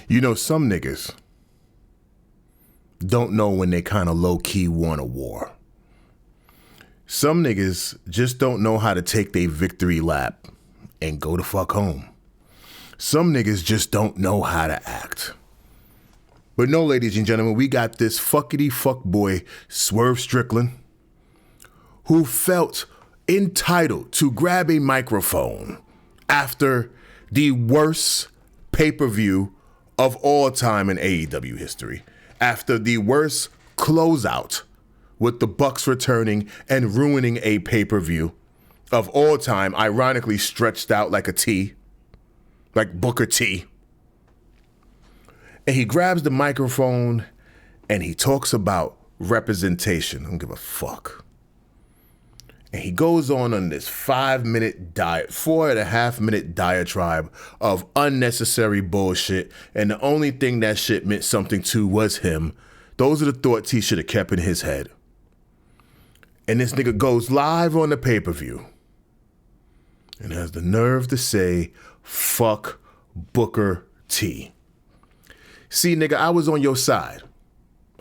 You know, some niggas don't know when they kind of low-key want a war. Some niggas just don't know how to take their victory lap and go the fuck home. Some niggas just don't know how to act. But no, ladies and gentlemen, we got this fuckity fuckboy Swerve Strickland who felt entitled to grab a microphone after the worst pay-per-view of all time in AEW history, after the worst closeout with the Bucks returning and ruining a pay-per-view of all time, ironically stretched out like a T, like Booker T. And he grabs the microphone and he talks about representation. I don't give a fuck. And he goes on this 4.5-minute diatribe of unnecessary bullshit. And the only thing that shit meant something to was him. Those are the thoughts he should have kept in his head. And this nigga goes live on the pay-per-view and has the nerve to say, fuck Booker T. See, nigga, I was on your side.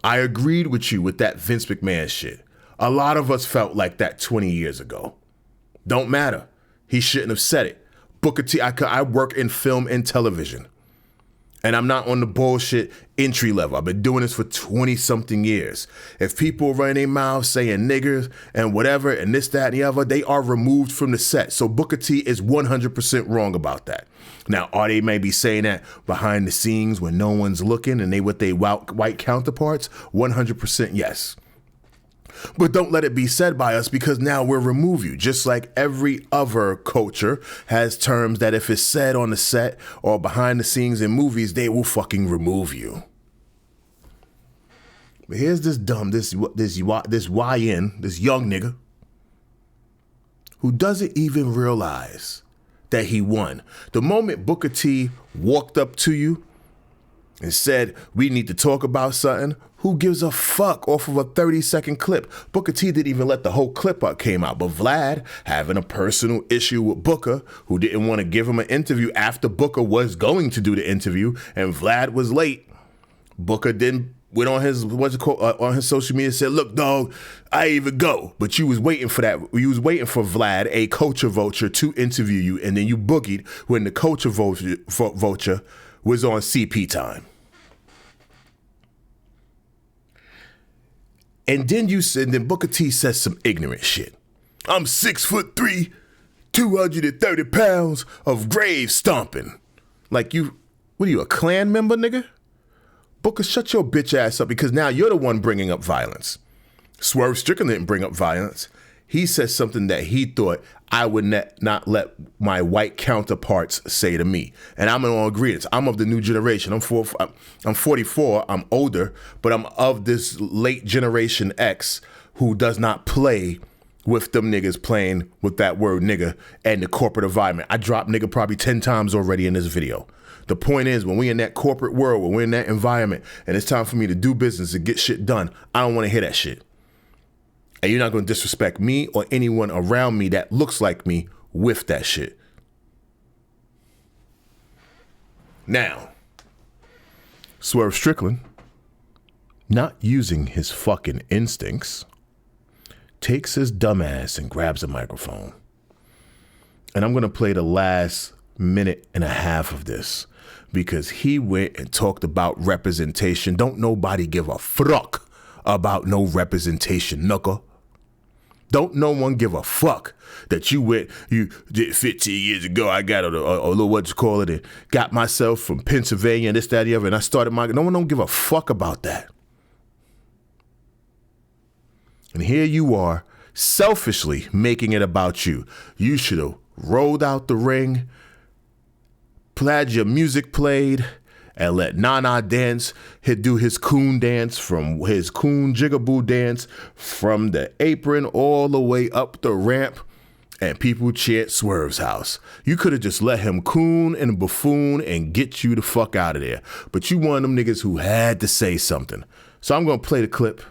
I agreed with you with that Vince McMahon shit. A lot of us felt like that 20 years ago. Don't matter. He shouldn't have said it. Booker T, I work in film and television. And I'm not on the bullshit entry level. I've been doing this for 20-something years. If people run their mouths saying niggers and whatever and this, that, and the other, they are removed from the set. So Booker T is 100% wrong about that. Now, are they maybe saying that behind the scenes when no one's looking and they with their white counterparts? 100% yes. But don't let it be said by us because now we'll remove you. Just like every other culture has terms that if it's said on the set or behind the scenes in movies, they will fucking remove you. But here's this YN, this young nigga, who doesn't even realize that he won. The moment Booker T walked up to you and said, we need to talk about something, who gives a fuck off of a 30-second clip? Booker T didn't even let the whole clip up came out. But Vlad, having a personal issue with Booker, who didn't want to give him an interview after Booker was going to do the interview, and Vlad was late, Booker then went on his, on his social media and said, look, dog, I even go. But you was waiting for that. You was waiting for Vlad, a culture vulture, to interview you, and then you boogied when the culture vulture was on CP time. And then Booker T says some ignorant shit. I'm 6'3", 230 pounds of grave stomping. Like you, what are you, a Klan member, nigga? Booker, shut your bitch ass up because now you're the one bringing up violence. Swerve Strickland didn't bring up violence. He said something that he thought I would not let my white counterparts say to me. And I'm in all agreement. I'm of the new generation. I'm 44. I'm older, but I'm of this late generation X who does not play with them niggas playing with that word nigga and the corporate environment. I dropped nigga probably 10 times already in this video. The point is, when we in that corporate world, when we're in that environment, and it's time for me to do business and get shit done, I don't want to hear that shit. And you're not going to disrespect me or anyone around me that looks like me with that shit. Now, Swerve Strickland, not using his fucking instincts, takes his dumb ass and grabs a microphone. And I'm going to play the last minute and a half of this because he went and talked about representation. Don't nobody give a fuck about no representation, knuckle. Don't no one give a fuck that you did 15 years ago. I got a little, what you call it, and got myself from Pennsylvania and this, that, and the other, and I started no one don't give a fuck about that. And here you are, selfishly making it about you. You should have rolled out the ring, had your music played, and let Nana dance. He'd do his coon dance from his coon jigaboo dance from the apron all the way up the ramp, and people chant Swerve's house. You could have just let him coon and buffoon and get you the fuck out of there. But you one of them niggas who had to say something. So I'm going to play the clip,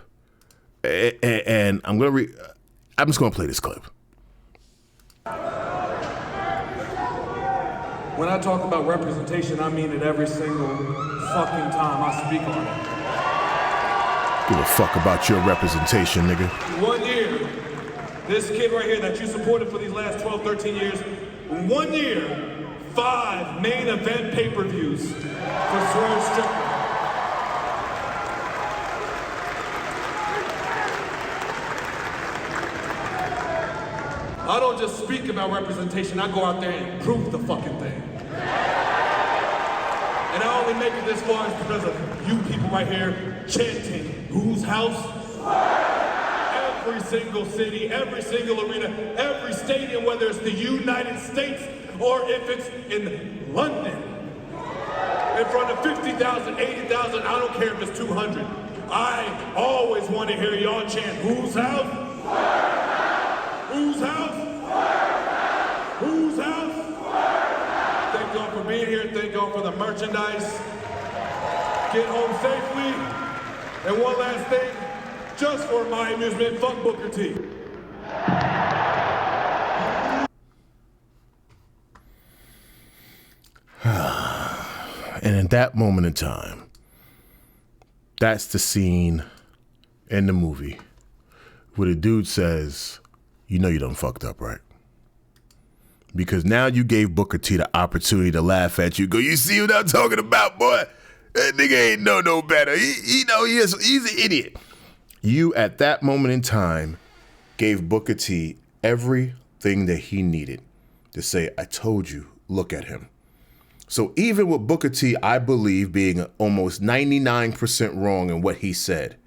and I'm just going to play this clip. When I talk about representation, I mean it every single fucking time I speak on it. Give a fuck about your representation, nigga. 1 year, this kid right here that you supported for these last 12, 13 years, 1 year, 5 main event pay-per-views for Swerve Strickland. I don't just speak about representation, I go out there and prove the fucking thing. And I only make it this far because of you people right here chanting, whose house? Every single city, every single arena, every stadium, whether it's the United States or if it's in London. In front of 50,000, 80,000, I don't care if it's 200. I always want to hear y'all chant, whose house? Whose house? Whose house? Thank y'all for being here. Thank y'all for the merchandise. Get home safely. And one last thing, just for my amusement, fuck Booker T. And in that moment in time, that's the scene in the movie where the dude says, you know you done fucked up, right? Because now you gave Booker T the opportunity to laugh at you. Go, you see what I'm talking about, boy? That nigga ain't know no better. He's an idiot. You, at that moment in time, gave Booker T everything that he needed to say, I told you, look at him. So even with Booker T, I believe, being almost 99% wrong in what he said,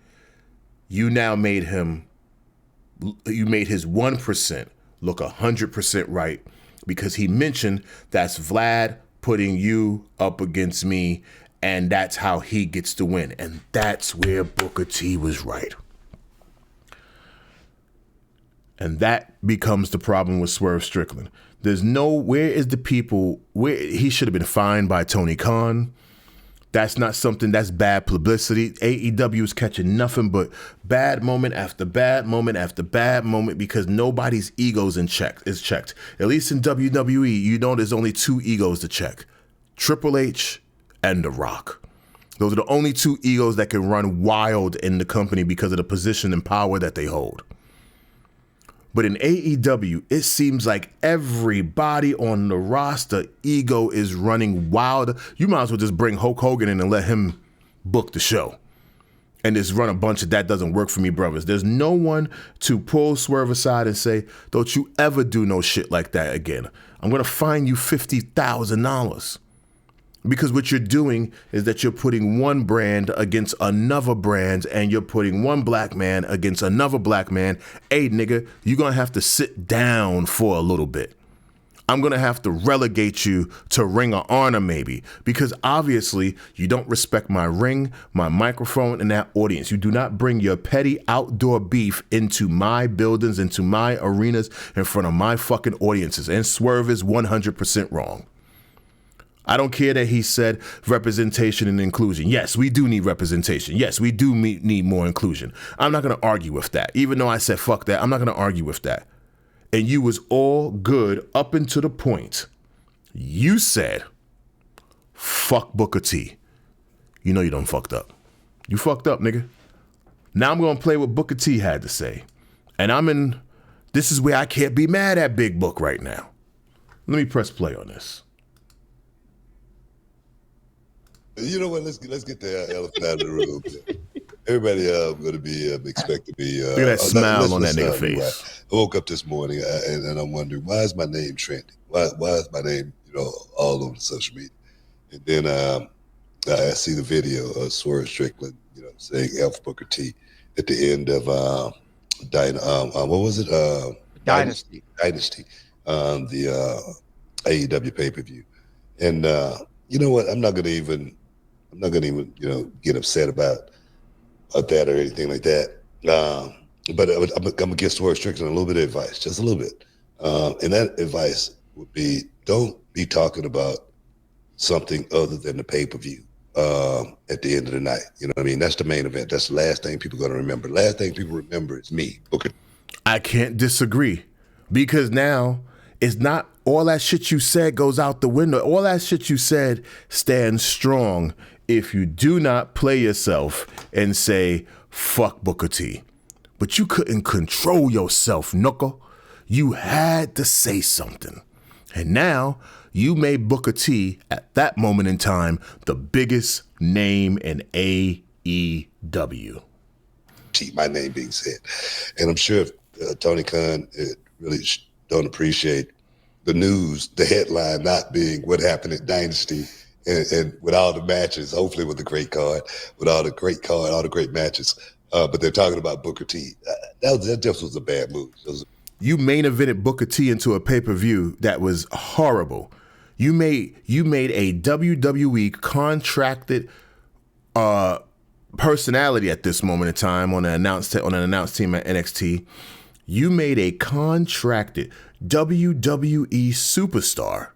you now made his 1% look 100% right, because he mentioned that's Vlad putting you up against me, and that's how he gets to win. And that's where Booker T was right. And that becomes the problem with Swerve Strickland. Where is the people, where he should have been fined by Tony Khan. That's not something, that's bad publicity. AEW is catching nothing but bad moment after bad moment after bad moment because nobody's egos is checked. At least in WWE, you know there's only 2 egos to check. Triple H and The Rock. Those are the only 2 egos that can run wild in the company because of the position and power that they hold. But in AEW, it seems like everybody on the roster ego is running wild. You might as well just bring Hulk Hogan in and let him book the show. And just run a bunch of that doesn't work for me, brothers. There's no one to pull Swerve aside and say, don't you ever do no shit like that again. I'm going to fine you $50,000. Because what you're doing is that you're putting one brand against another brand, and you're putting one black man against another black man. Hey, nigga, you're going to have to sit down for a little bit. I'm going to have to relegate you to Ring of Honor maybe, because obviously you don't respect my ring, my microphone, and that audience. You do not bring your petty outdoor beef into my buildings, into my arenas, in front of my fucking audiences. And Swerve is 100% wrong. I don't care that he said representation and inclusion. Yes, we do need representation. Yes, we do need more inclusion. I'm not going to argue with that. Even though I said fuck that, I'm not going to argue with that. And you was all good up until the point you said, fuck Booker T. You know you done fucked up. You fucked up, nigga. Now I'm going to play what Booker T had to say. And this is where I can't be mad at Big Book right now. Let me press play on this. You know what? Let's get the elephant out of the room. Everybody going to be expect to be. Look at that smile on that nigga face. Right. I woke up this morning and I'm wondering, why is my name trending? Why is my name all over the social media? And then I see the video of Swerve Strickland saying F Booker T at the end of what was it? Dynasty. Dynasty. The AEW pay-per-view. And you know what? I'm not gonna even get upset about that or anything like that. But I'm gonna give Swerve Strickland a little bit of advice, just a little bit. And that advice would be, don't be talking about something other than the pay-per-view at the end of the night. You know what I mean? That's the main event. That's the last thing people are gonna remember. Last thing people remember is me, Booker. I can't disagree, because now It's not all that shit you said goes out the window. All that shit you said stands strong if you do not play yourself and say, fuck Booker T. But you couldn't control yourself, knuckle. You had to say something. And now you made Booker T, at that moment in time, the biggest name in AEW. My name being said. And I'm sure Tony Khan really don't appreciate the news, the headline not being what happened at Dynasty and with all the matches, hopefully with the great card, with all the great card, all the great matches. But they're talking about Booker T. That just was a bad move. You main evented Booker T into a pay-per-view that was horrible. You made a WWE contracted personality at this moment in time on an announced team at NXT. You made a contracted WWE superstar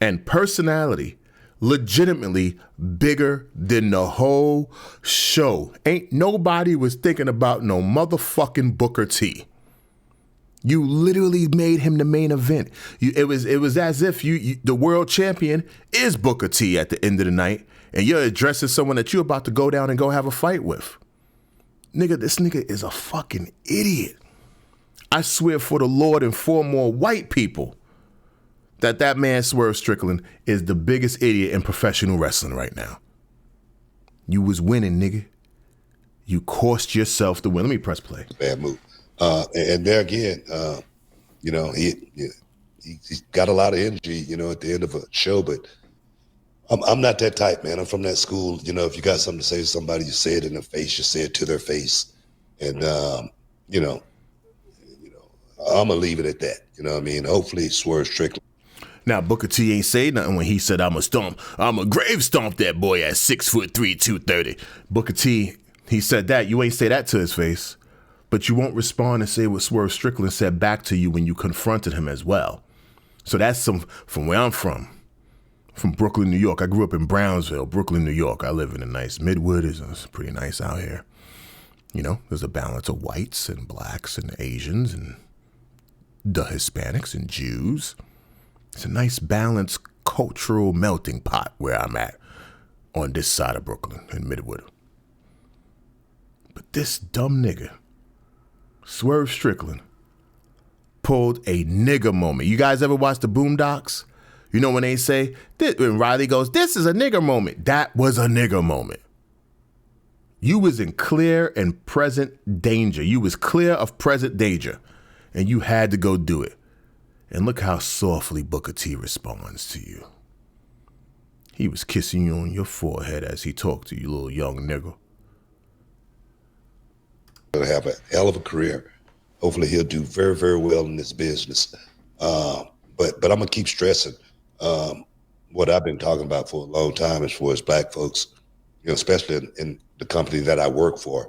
and personality legitimately bigger than the whole show. Ain't nobody was thinking about no motherfucking Booker T. You literally made him the main event. It was as if the world champion is Booker T at the end of the night, and you're addressing someone that you're about to go down and go have a fight with. Nigga, this nigga is a fucking idiot. I swear for the Lord and four more white people that man Swerve Strickland is the biggest idiot in professional wrestling right now. You was winning, nigga. You cost yourself the win. Let me press play. Bad move. And there again, he's got a lot of energy, at the end of a show, but I'm not that type, man. I'm from that school. If you got something to say to somebody, you say it in their face, you say it to their face. And, I'm going to leave it at that. You know what I mean? Hopefully Swerve Strickland. Now, Booker T ain't say nothing when he said, I'm a grave stomp that boy at 6'3", 230. Booker T, he said that. You ain't say that to his face. But you won't respond and say what Swerve Strickland said back to you when you confronted him as well. So that's from where I'm from Brooklyn, New York. I grew up in Brownsville, Brooklyn, New York. I live in a nice Midwood. It's pretty nice out here. There's a balance of whites and blacks and Asians and the Hispanics and Jews. It's a nice balanced cultural melting pot where I'm at on this side of Brooklyn in Midwood. But this dumb nigga, Swerve Strickland, pulled a nigga moment. You guys ever watch the Boondocks? When they say, when Riley goes, this is a nigger moment. That was a nigger moment. You was in clear and present danger. You was clear of present danger. And you had to go do it. And look how softly Booker T responds to you. He was kissing you on your forehead as he talked to you, little young nigga. Gonna have a hell of a career. Hopefully he'll do very, very well in this business. But I'm gonna keep stressing what I've been talking about for a long time as far as black folks, especially in the company that I work for.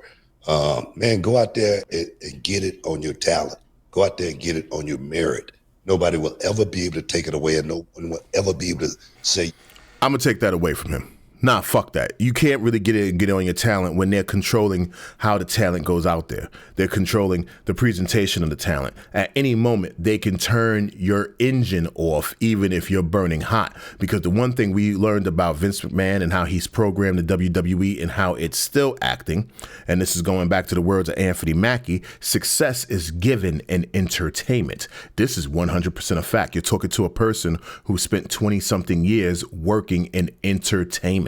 Man, go out there and get it on your talent. Go out there and get it on your merit. Nobody will ever be able to take it away, and no one will ever be able to say, I'm going to take that away from him. Nah, fuck that. You can't really get it on your talent when they're controlling how the talent goes out there. They're controlling the presentation of the talent. At any moment, they can turn your engine off, even if you're burning hot. Because the one thing we learned about Vince McMahon and how he's programmed the WWE and how it's still acting, and this is going back to the words of Anthony Mackie, success is given in entertainment. This is 100% a fact. You're talking to a person who spent 20-something years working in entertainment.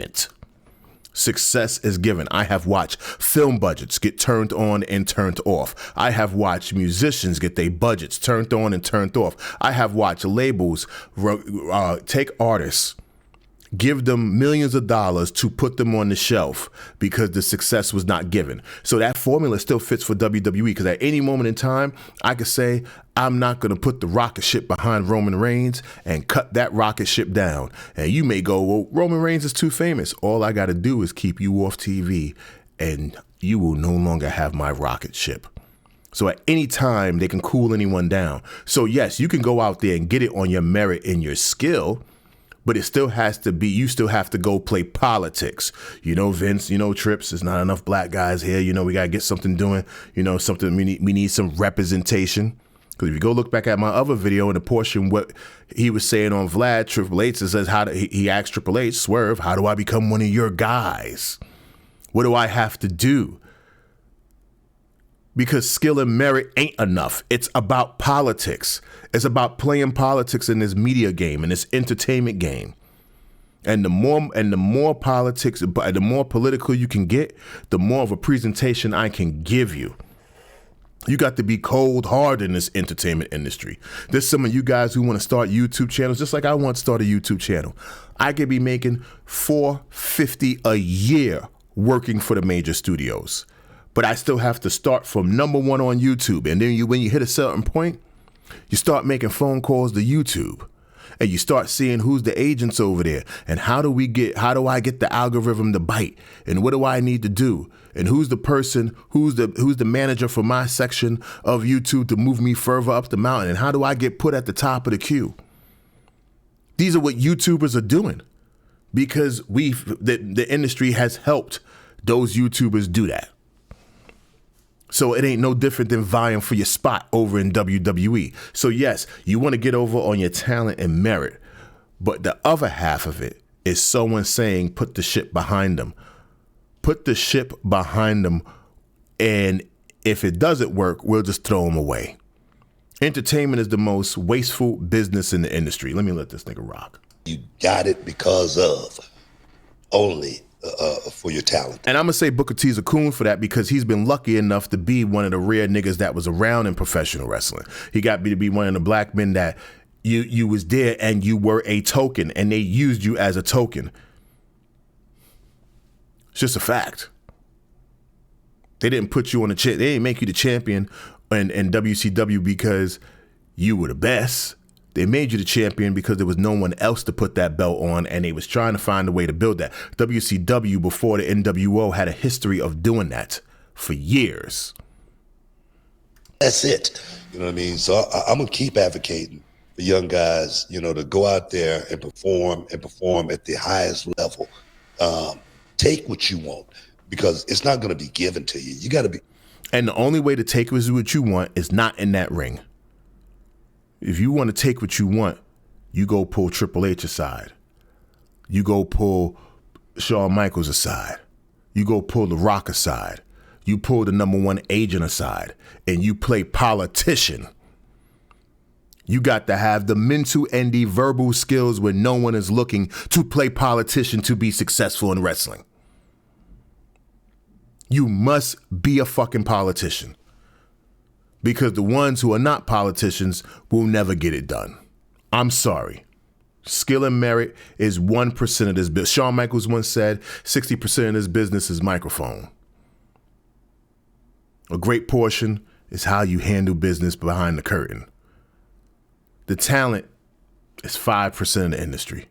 Success is given. I have watched film budgets get turned on and turned off. I have watched musicians get their budgets turned on and turned off. I have watched labels take artists, give them millions of dollars to put them on the shelf because the success was not given. So that formula still fits for WWE, because at any moment in time, I could say, I'm not going to put the rocket ship behind Roman Reigns and cut that rocket ship down. And you may go, well, Roman Reigns is too famous. All I got to do is keep you off TV and you will no longer have my rocket ship. So at any time, they can cool anyone down. So yes, you can go out there and get it on your merit and your skill, but it still has to be, you still have to go play politics. Vince, Trips, there's not enough black guys here. We got to get something doing, something, we need some representation. Because if you go look back at my other video in the portion what he was saying on Vlad, Triple H says he asked Triple H, Swerve, how do I become one of your guys? What do I have to do? Because skill and merit ain't enough. It's about politics. It's about playing politics in this media game, in this entertainment game. And the more politics, the more political you can get, the more of a presentation I can give you. You got to be cold hard in this entertainment industry. There's some of you guys who want to start YouTube channels, just like I want to start a YouTube channel. I could be making $450 a year working for the major studios, but I still have to start from number one on YouTube. And then when you hit a certain point, you start making phone calls to YouTube. And you start seeing who's the agents over there and how do I get the algorithm to bite and what do I need to do and who's the person, who's the manager for my section of YouTube to move me further up the mountain and how do I get put at the top of the queue? These are what YouTubers are doing because the industry has helped those YouTubers do that. So it ain't no different than vying for your spot over in WWE. So yes, you want to get over on your talent and merit, but the other half of it is someone saying, put the ship behind them. Put the ship behind them, and if it doesn't work, we'll just throw them away. Entertainment is the most wasteful business in the industry. Let me let this nigga rock. You got it because of only for your talent. And I'm going to say Booker T's a coon for that because he's been lucky enough to be one of the rare niggas that was around in professional wrestling. He got to be one of the black men that you was there and you were a token and they used you as a token. It's just a fact. They didn't put you on the they didn't make you the champion in WCW because you were the best. They made you the champion because there was no one else to put that belt on, and they was trying to find a way to build that. WCW, before the NWO, had a history of doing that for years. That's it. You know what I mean? So I'm going to keep advocating for young guys, you know, to go out there and perform at the highest level. Take what you want because it's not going to be given to you. You got to be. And the only way to take what you want is not in that ring. If you want to take what you want, you go pull Triple H aside. You go pull Shawn Michaels aside. You go pull The Rock aside. You pull the number one agent aside. And you play politician. You got to have the mental and the verbal skills when no one is looking to play politician to be successful in wrestling. You must be a fucking politician. Because the ones who are not politicians will never get it done. I'm sorry. Skill and merit is 1% of this business. Shawn Michaels once said 60% of this business is microphone. A great portion is how you handle business behind the curtain. The talent is 5% of the industry.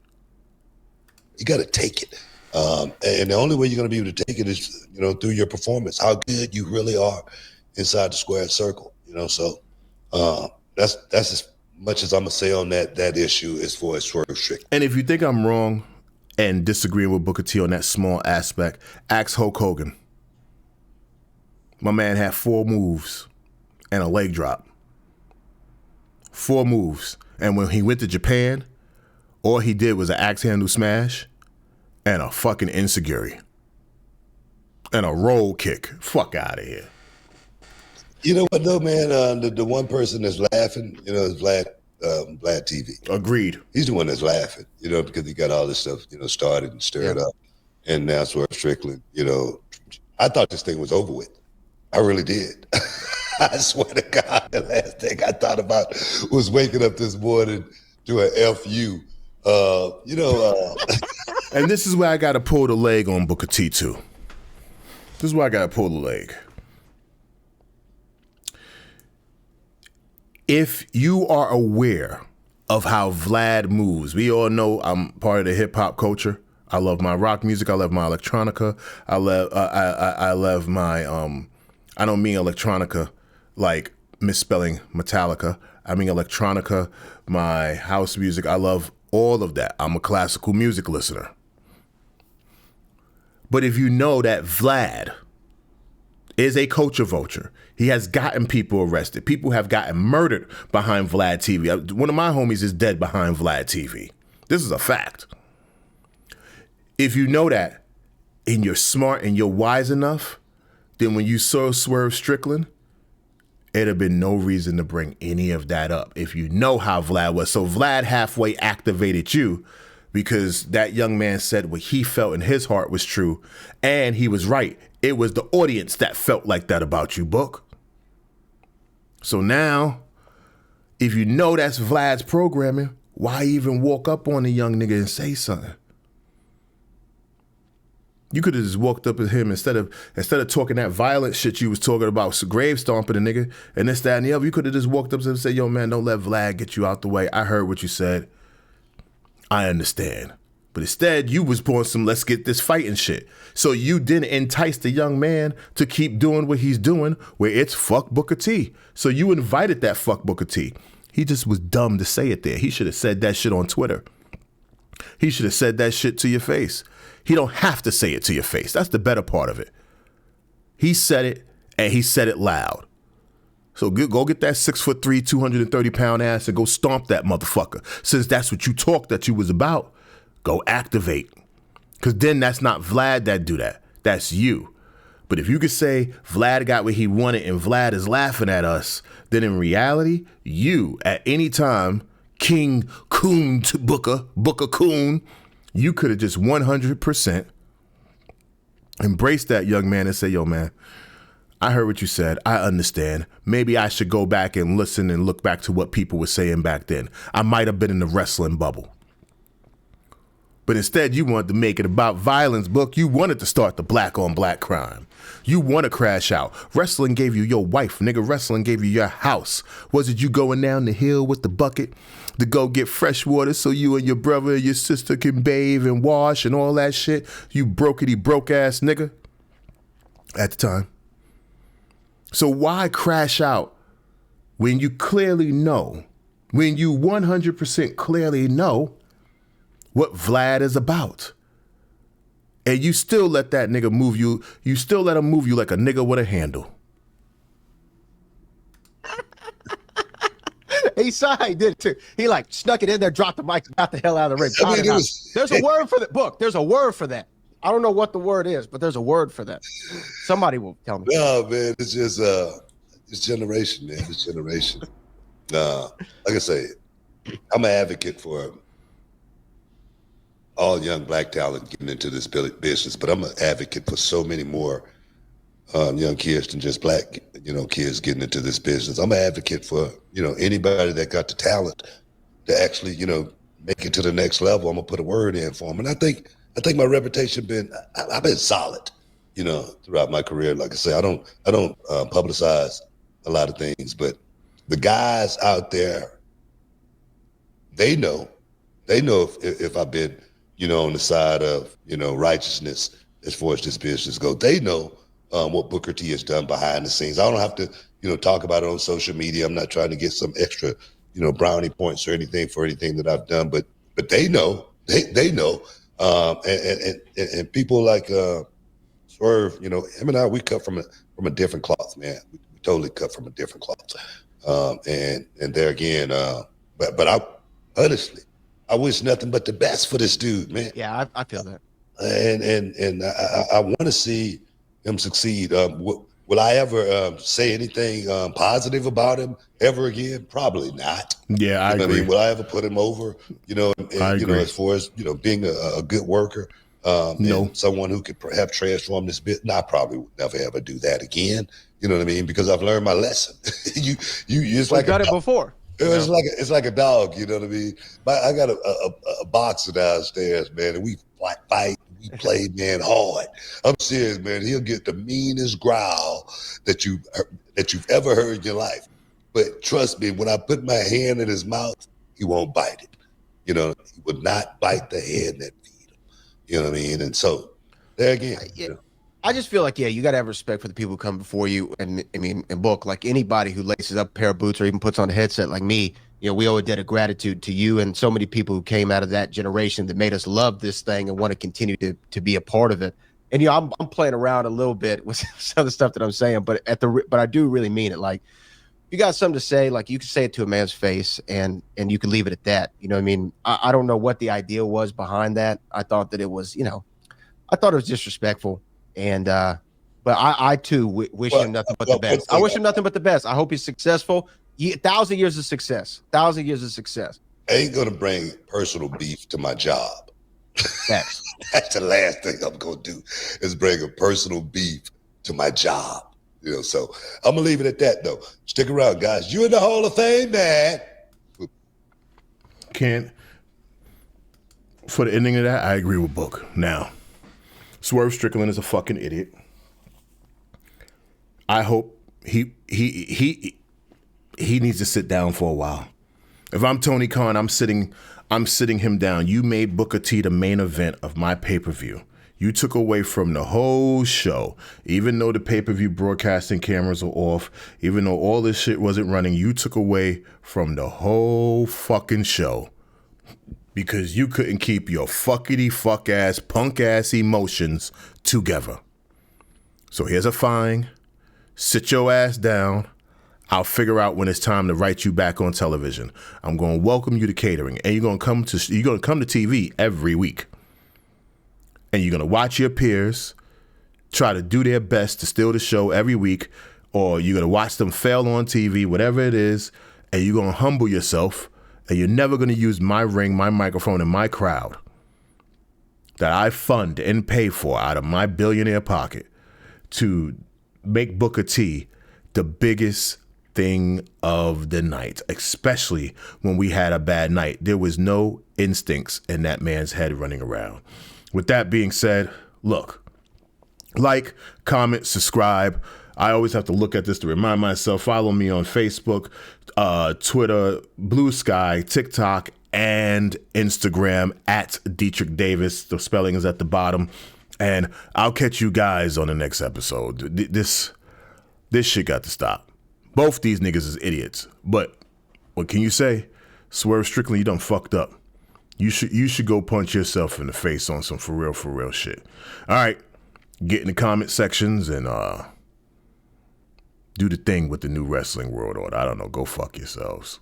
You got to take it. And the only way you're going to be able to take it is, you know, through your performance, how good you really are inside the square circle. You know, so that's as much as I'm gonna say on that issue as far as Swerve Strickland. And if you think I'm wrong and disagreeing with Booker T on that small aspect, ask Hulk Hogan. My man had 4 moves and a leg drop. 4 moves. And when he went to Japan, all he did was an axe handle smash and a fucking ensiguri. And a roll kick. Fuck out of here. You know what though, man? The one person that's laughing, you know, is Vlad TV. Agreed. He's the one that's laughing, you know, because he got all this stuff, you know, started and stirred up. And now Swerve Strickland, you know, I thought this thing was over with. I really did. I swear to God, the last thing I thought about was waking up this morning to an FU. You know. And this is where I got to pull the leg on Booker T too. This is where I got to pull the leg. If you are aware of how Vlad moves, we all know I'm part of the hip hop culture. I love my rock music. I love my electronica. I love my I don't mean electronica like misspelling Metallica. I mean electronica, my house music. I love all of that. I'm a classical music listener. But if you know that Vlad is a culture vulture. He has gotten people arrested. People have gotten murdered behind Vlad TV. One of my homies is dead behind Vlad TV. This is a fact. If you know that and you're smart and you're wise enough, then when you saw Swerve Strickland, it'd have been no reason to bring any of that up if you know how Vlad was. So Vlad halfway activated you because that young man said what he felt in his heart was true, and he was right. It was the audience that felt like that about you, Book. So now, if you know that's Vlad's programming, why even walk up on a young nigga and say something? You could have just walked up at him instead of talking that violent shit you was talking about, grave stomping a nigga and this, that, and the other. You could have just walked up to him and said, yo, man, don't let Vlad get you out the way. I heard what you said. I understand. But instead, you was born some let's get this fighting shit. So you didn't entice the young man to keep doing what he's doing, where it's fuck Booker T. So you invited that fuck Booker T. He just was dumb to say it there. He should have said that shit on Twitter. He should have said that shit to your face. He don't have to say it to your face. That's the better part of it. He said it, and he said it loud. So go get that 6'3", 230-pound ass and go stomp that motherfucker. Since that's what you talked that you was about, go activate. Because then that's not Vlad that do that. That's you. But if you could say Vlad got what he wanted and Vlad is laughing at us, then in reality, you, at any time, King Coon to Booker Coon, you could have just 100% embraced that young man and say, yo, man, I heard what you said. I understand. Maybe I should go back and listen and look back to what people were saying back then. I might have been in the wrestling bubble. But instead, you wanted to make it about violence, Book. You wanted to start the black on black crime. You want to crash out. Wrestling gave you your wife, nigga. Wrestling gave you your house. Was it you going down the hill with the bucket to go get fresh water so you and your brother and your sister can bathe and wash and all that shit? You brokety broke ass nigga at the time. So why crash out when you clearly know, when you 100% clearly know what Vlad is about? And you still let that nigga move you. You still let him move you like a nigga with a handle. He saw he did it too. He like snuck it in there, dropped the mic, got the hell out of the ring. There's a word for that, Book. There's a word for that. I don't know what the word is, but there's a word for that. Somebody will tell me. No, man, it's just this generation, man. This generation. Like I say, I'm an advocate for all young black talent getting into this business, but I'm an advocate for so many more young kids than just black, kids getting into this business. I'm an advocate for, anybody that got the talent to actually, make it to the next level. I'm gonna put a word in for them. And I think my reputation I've been solid, throughout my career. Like I say, I don't publicize a lot of things, but the guys out there, they know if I've been, on the side of, righteousness as far as this business goes. They know what Booker T has done behind the scenes. I don't have to, talk about it on social media. I'm not trying to get some extra, brownie points or anything for anything that I've done, but they know, they know. And people like Swerve, him and I, we cut from a different cloth, man. We totally cut from a different cloth. And there again, but I honestly, I wish nothing but the best for this dude, man. Yeah, I feel that. And I want to see him succeed. Will I ever say anything positive about him ever again? Probably not. Yeah, I agree. Will I ever put him over? As far as being a good worker, no, and someone who could perhaps transform this bit. No, I probably would never ever do that again. You know what I mean? Because I've learned my lesson. It's like done it before. It's like a dog, you know what I mean? I got a boxer downstairs, man, and we fight. We play, man, hard. I'm serious, man. He'll get the meanest growl that you've ever heard in your life. But trust me, when I put my hand in his mouth, he won't bite it. He would not bite the hand that feed him. You know what I mean? And so there again. I just feel like, you got to have respect for the people who come before you. And I mean, in Book, like anybody who laces up a pair of boots or even puts on a headset like me, we owe a debt of gratitude to you and so many people who came out of that generation that made us love this thing and want to continue to be a part of it. And I'm playing around a little bit with some of the stuff that I'm saying, but I do really mean it. Like, you got something to say, like, you can say it to a man's face, and you can leave it at that. You know what I mean? I don't know what the idea was behind that. I thought that it was, I thought it was disrespectful, and but I too wish him nothing but the best. I wish him nothing but the best. I hope he's successful. 1,000 years of success. 1,000 years of success. I ain't gonna bring personal beef to my job. That's the last thing I'm gonna do is bring a personal beef to my job. So I'm gonna leave it at that though. Stick around, guys. You in the Hall of Fame, man. Can't. For the ending of that, I agree with Book. Now, Swerve Strickland is a fucking idiot. I hope he needs to sit down for a while. If I'm Tony Khan, I'm sitting him down. You made Booker T the main event of my pay-per-view. You took away from the whole show. Even though the pay-per-view broadcasting cameras are off, even though all this shit wasn't running, you took away from the whole fucking show because you couldn't keep your fuckity fuck-ass, punk-ass emotions together. So here's a fine. Sit your ass down. I'll figure out when it's time to write you back on television. I'm going to welcome you to catering, and you're going to come to TV every week. And you're going to watch your peers try to do their best to steal the show every week, or you're going to watch them fail on TV, whatever it is, and you're going to humble yourself, and you're never going to use my ring, my microphone, and my crowd that I fund and pay for out of my billionaire pocket to make Booker T the biggest thing of the night, especially when we had a bad night. There was no instincts in that man's head running around. With that being said, look, like, comment, subscribe. I always have to look at this to remind myself. Follow me on Facebook, Twitter, Blue Sky, TikTok, and Instagram at Dietrich Davis. The spelling is at the bottom. And I'll catch you guys on the next episode. This shit got to stop. Both these niggas is idiots. But what can you say? Swerve Strickland, you done fucked up. You should go punch yourself in the face on some for real shit. All right. Get in the comment sections and do the thing with the new wrestling world order. I don't know. Go fuck yourselves.